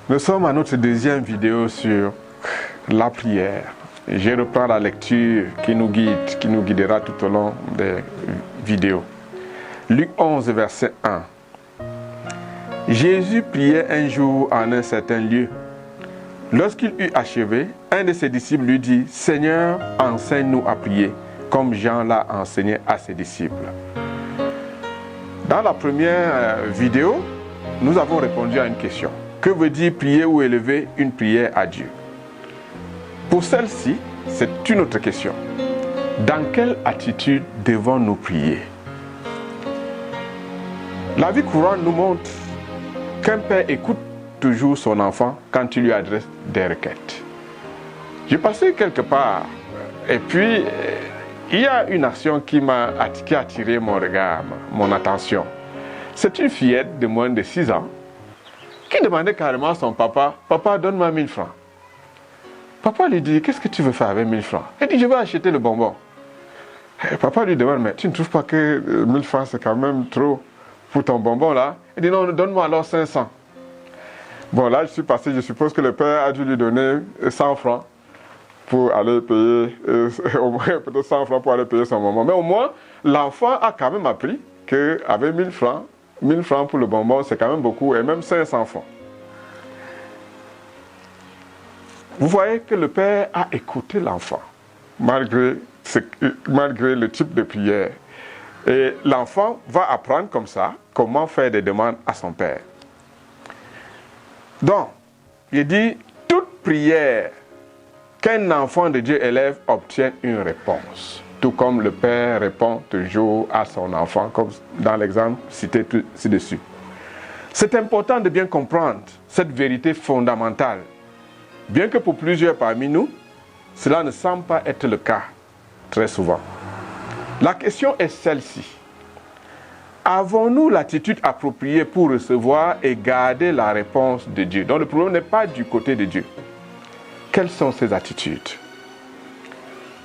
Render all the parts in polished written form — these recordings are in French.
Nous sommes à notre deuxième vidéo sur la prière. Je reprends la lecture qui nous guidera tout au long des vidéos. Luc 11, verset 1. Jésus priait un jour en un certain lieu. Lorsqu'il eut achevé, un de ses disciples lui dit, « Seigneur, enseigne-nous à prier, comme Jean l'a enseigné à ses disciples. » Dans la première vidéo, nous avons répondu à une question. Que veut dire prier ou élever une prière à Dieu? Pour celle-ci, c'est une autre question. Dans quelle attitude devons-nous prier? La vie courante nous montre qu'un père écoute toujours son enfant quand il lui adresse des requêtes. J'ai passé quelque part et puis il y a une action qui a attiré mon regard, mon attention. C'est une fillette de moins de 6 ans qui demandait carrément à son papa, « Papa, donne-moi 1000 francs. » Papa lui dit, « Qu'est-ce que tu veux faire avec 1000 francs ?» Elle dit, « Je vais acheter le bonbon. » Et papa lui demande, « Mais tu ne trouves pas que 1000 francs c'est quand même trop pour ton bonbon là ?» Il dit, « Non, donne-moi alors 500. » Bon, là, je suis passé, je suppose que le père a dû lui donner 100 francs pour aller payer, au moins peut-être 100 francs pour aller payer son bonbon. Mais au moins, l'enfant a quand même appris qu'avec 1000 francs pour le bonbon, c'est quand même beaucoup, et même 500 francs. Vous voyez que le père a écouté l'enfant, malgré le type de prière. Et l'enfant va apprendre comme ça comment faire des demandes à son père. Donc, il dit, toute prière qu'un enfant de Dieu élève obtient une réponse. Tout comme le père répond toujours à son enfant, comme dans l'exemple cité ci-dessus. C'est important de bien comprendre cette vérité fondamentale. Bien que pour plusieurs parmi nous, cela ne semble pas être le cas très souvent. La question est celle-ci. Avons-nous l'attitude appropriée pour recevoir et garder la réponse de Dieu? Donc le problème n'est pas du côté de Dieu. Quelles sont ces attitudes?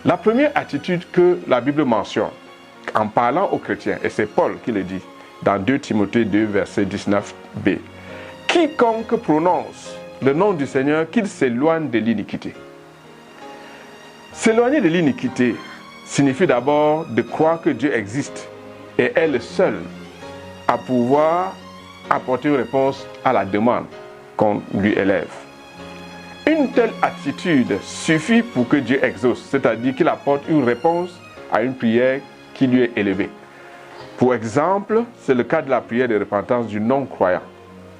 La première attitude que la Bible mentionne en parlant aux chrétiens, et c'est Paul qui le dit dans 2 Timothée 2, verset 19b. Quiconque prononce le nom du Seigneur, qu'il s'éloigne de l'iniquité. S'éloigner de l'iniquité signifie d'abord de croire que Dieu existe et est le seul à pouvoir apporter une réponse à la demande qu'on lui élève. Une telle attitude suffit pour que Dieu exauce, c'est-à-dire qu'il apporte une réponse à une prière qui lui est élevée. Pour exemple, c'est le cas de la prière de repentance du non-croyant.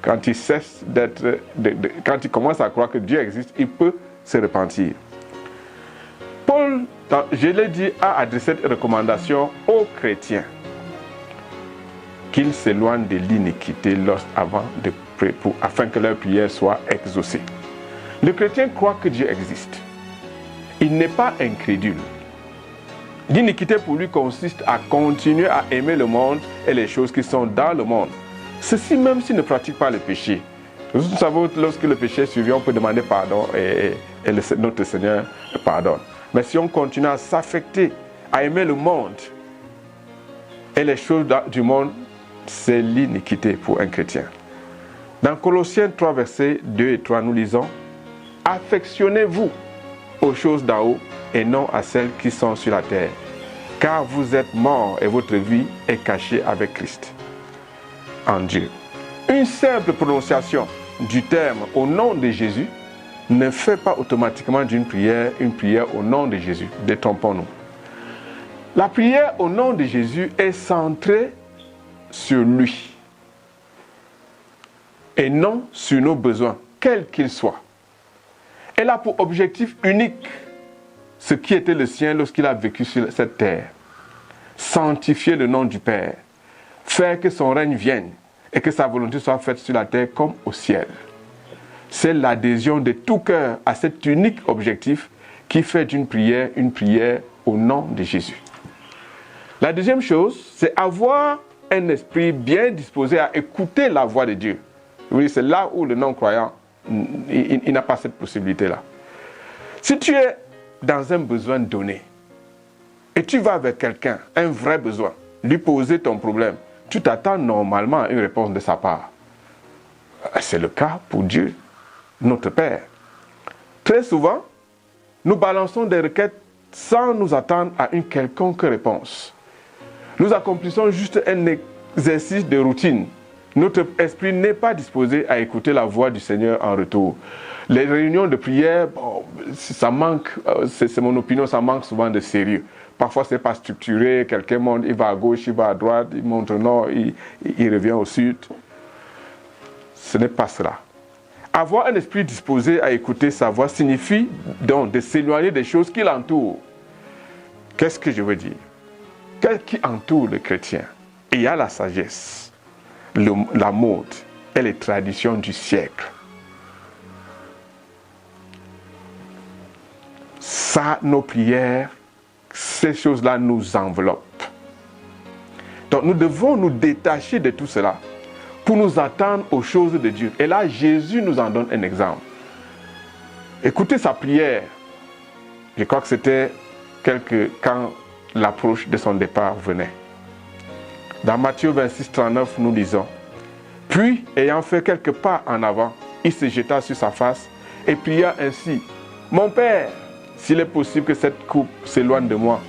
Quand il commence à croire que Dieu existe, il peut se repentir. Paul, je l'ai dit, a adressé cette recommandation aux chrétiens qu'ils s'éloignent de l'iniquité avant de prier, afin que leur prière soit exaucée. Le chrétien croit que Dieu existe. Il n'est pas incrédule. L'iniquité pour lui consiste à continuer à aimer le monde et les choses qui sont dans le monde. Ceci même s'il ne pratique pas le péché. Nous savons que lorsque le péché survient, on peut demander pardon et notre Seigneur pardonne. Mais si on continue à s'affecter, à aimer le monde et les choses du monde, c'est l'iniquité pour un chrétien. Dans Colossiens 3, versets 2 et 3, nous lisons, « Affectionnez-vous aux choses d'en haut et non à celles qui sont sur la terre, car vous êtes morts et votre vie est cachée avec Christ en Dieu. » Une simple prononciation du terme « au nom de Jésus » ne fait pas automatiquement d'une prière une prière au nom de Jésus. Détrompons-nous. La prière au nom de Jésus est centrée sur lui et non sur nos besoins, quels qu'ils soient. Elle a pour objectif unique ce qui était le sien lorsqu'il a vécu sur cette terre. Sanctifier le nom du Père, faire que son règne vienne et que sa volonté soit faite sur la terre comme au ciel. C'est l'adhésion de tout cœur à cet unique objectif qui fait d'une prière une prière au nom de Jésus. La deuxième chose, c'est avoir un esprit bien disposé à écouter la voix de Dieu. Oui, c'est là où le non-croyant, il n'a pas cette possibilité-là. Si tu es dans un besoin donné et tu vas avec quelqu'un, un vrai besoin, lui poser ton problème, tu t'attends normalement à une réponse de sa part. C'est le cas pour Dieu. notre Père. Très souvent, nous balançons des requêtes sans nous attendre à une quelconque réponse. Nous accomplissons juste un exercice de routine. Notre esprit n'est pas disposé à écouter la voix du Seigneur en retour. Les réunions de prière, bon, ça manque, c'est mon opinion, ça manque souvent de sérieux. Parfois, ce n'est pas structuré, quelqu'un monte, il va à gauche, il va à droite, il monte au nord, il revient au sud. Ce n'est pas cela. Avoir un esprit disposé à écouter sa voix signifie donc de s'éloigner des choses qui l'entourent. Qu'est-ce que je veux dire? Qu'est-ce qui entoure le chrétien? Il y a la sagesse, la mode et les traditions du siècle. Ça, nos prières, ces choses-là nous enveloppent. Donc nous devons nous détacher de tout cela pour nous attendre aux choses de Dieu. Et là, Jésus nous en donne un exemple. Écoutez sa prière. Je crois que c'était quand l'approche de son départ venait. Dans Matthieu 26, 39, nous lisons: Puis, ayant fait quelques pas en avant, il se jeta sur sa face et pria ainsi: Mon Père, s'il est possible que cette coupe s'éloigne de moi.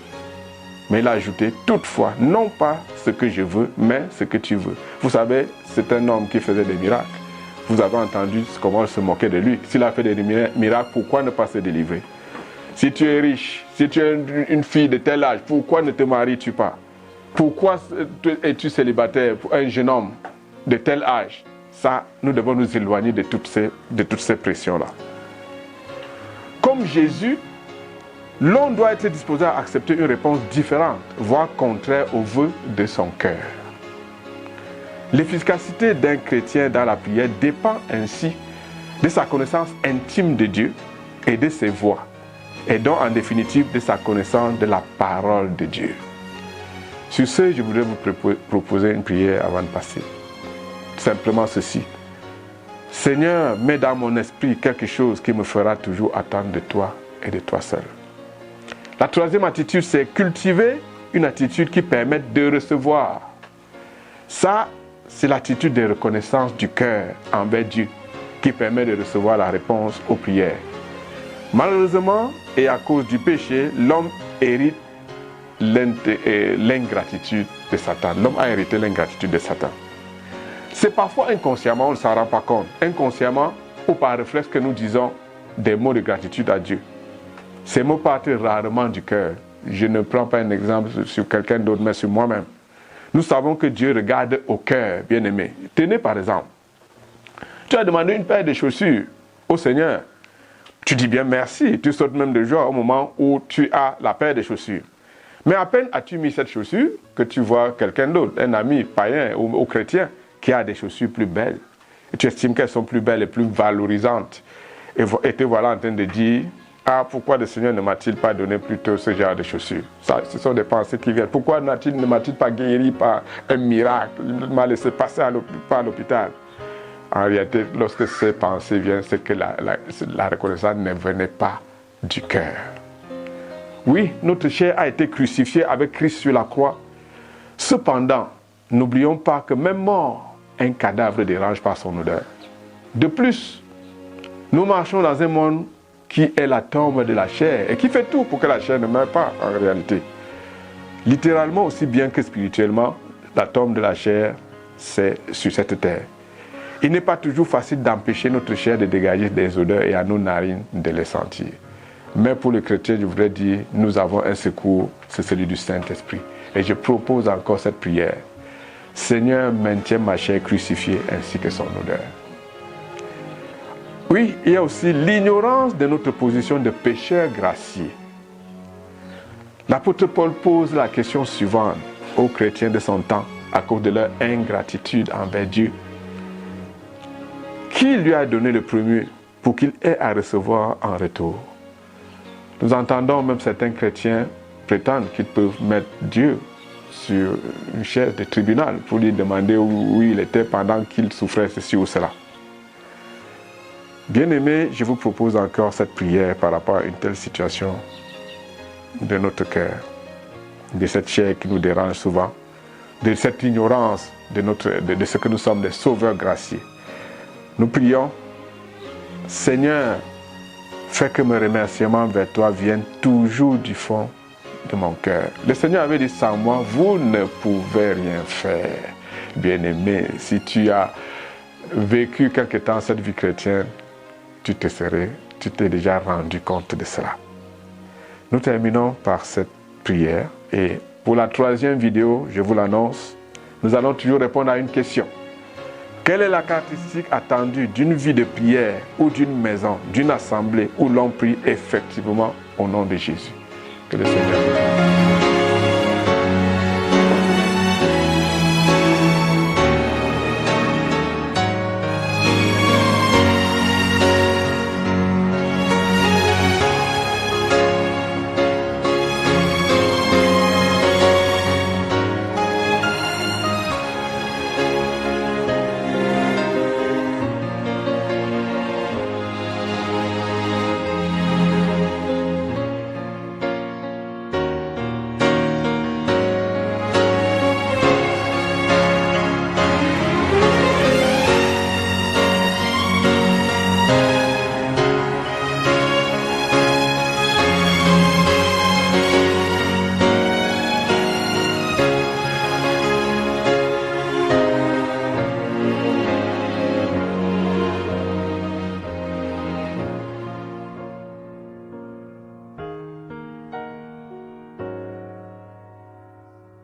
Mais il a ajouté: Toutefois, non pas ce que je veux, mais ce que tu veux. Vous savez, c'est un homme qui faisait des miracles. Vous avez entendu comment il se moquait de lui. S'il a fait des miracles, pourquoi ne pas se délivrer? Si tu es riche, si tu es une fille de tel âge, pourquoi ne te maries-tu pas? Pourquoi es-tu célibataire pour un jeune homme de tel âge? Ça, nous devons nous éloigner de toutes ces pressions-là. Comme Jésus, l'on doit être disposé à accepter une réponse différente, voire contraire aux vœux de son cœur. L'efficacité d'un chrétien dans la prière dépend ainsi de sa connaissance intime de Dieu et de ses voies, et donc en définitive de sa connaissance de la parole de Dieu. Sur ce, je voudrais vous proposer une prière avant de passer. Simplement ceci: Seigneur, mets dans mon esprit quelque chose qui me fera toujours attendre de toi et de toi seul. La troisième attitude, c'est cultiver une attitude qui permet de recevoir. Ça, c'est l'attitude de reconnaissance du cœur envers Dieu qui permet de recevoir la réponse aux prières. Malheureusement, et à cause du péché, l'homme hérite l'ingratitude de Satan. L'homme a hérité l'ingratitude de Satan. C'est parfois inconsciemment, on ne s'en rend pas compte. Inconsciemment ou par réflexe que nous disons des mots de gratitude à Dieu. Ces mots partent rarement du cœur. Je ne prends pas un exemple sur quelqu'un d'autre, mais sur moi-même. Nous savons que Dieu regarde au cœur, bien-aimé. Tenez par exemple, tu as demandé une paire de chaussures au Seigneur. Tu dis bien merci, tu sautes même de joie au moment où tu as la paire de chaussures. Mais à peine as-tu mis cette chaussure que tu vois quelqu'un d'autre, un ami païen ou chrétien, qui a des chaussures plus belles. Et tu estimes qu'elles sont plus belles et plus valorisantes. Et te voilà en train de dire: ah, pourquoi le Seigneur ne m'a-t-il pas donné plutôt ce genre de chaussures? Ça, ce sont des pensées qui viennent. Pourquoi ne m'a-t-il pas guéri par un miracle? Il m'a laissé passer à l'hôpital. En réalité, lorsque ces pensées viennent, c'est que la reconnaissance ne venait pas du cœur. Oui, notre chair a été crucifiée avec Christ sur la croix. Cependant, n'oublions pas que même mort, un cadavre dérange par son odeur. De plus, nous marchons dans un monde qui est la tombe de la chair et qui fait tout pour que la chair ne meure pas en réalité. Littéralement aussi bien que spirituellement, la tombe de la chair, c'est sur cette terre. Il n'est pas toujours facile d'empêcher notre chair de dégager des odeurs et à nos narines de les sentir. Mais pour le chrétien, je voudrais dire, nous avons un secours, c'est celui du Saint-Esprit. Et je propose encore cette prière: Seigneur, maintiens ma chair crucifiée ainsi que son odeur. Oui, il y a aussi l'ignorance de notre position de pécheur gracié. L'apôtre Paul pose la question suivante aux chrétiens de son temps à cause de leur ingratitude envers Dieu. Qui lui a donné le premier pour qu'il ait à recevoir en retour? Nous entendons même certains chrétiens prétendre qu'ils peuvent mettre Dieu sur une chaise de tribunal pour lui demander où il était pendant qu'il souffrait ceci ou cela. Bien-aimés, je vous propose encore cette prière par rapport à une telle situation de notre cœur, de cette chair qui nous dérange souvent, de cette ignorance de ce que nous sommes des sauveurs graciés. Nous prions Seigneur, fais que mes remerciements vers toi viennent toujours du fond de mon cœur. Le Seigneur avait dit sans moi, vous ne pouvez rien faire. Bien-aimé, si tu as vécu quelque temps cette vie chrétienne, tu t'es déjà rendu compte de cela. Nous terminons par cette prière et pour la troisième vidéo, je vous l'annonce, nous allons toujours répondre à une question. Quelle est la caractéristique attendue d'une vie de prière ou d'une maison, d'une assemblée où l'on prie effectivement au nom de Jésus? Que le Seigneur vous bénisse.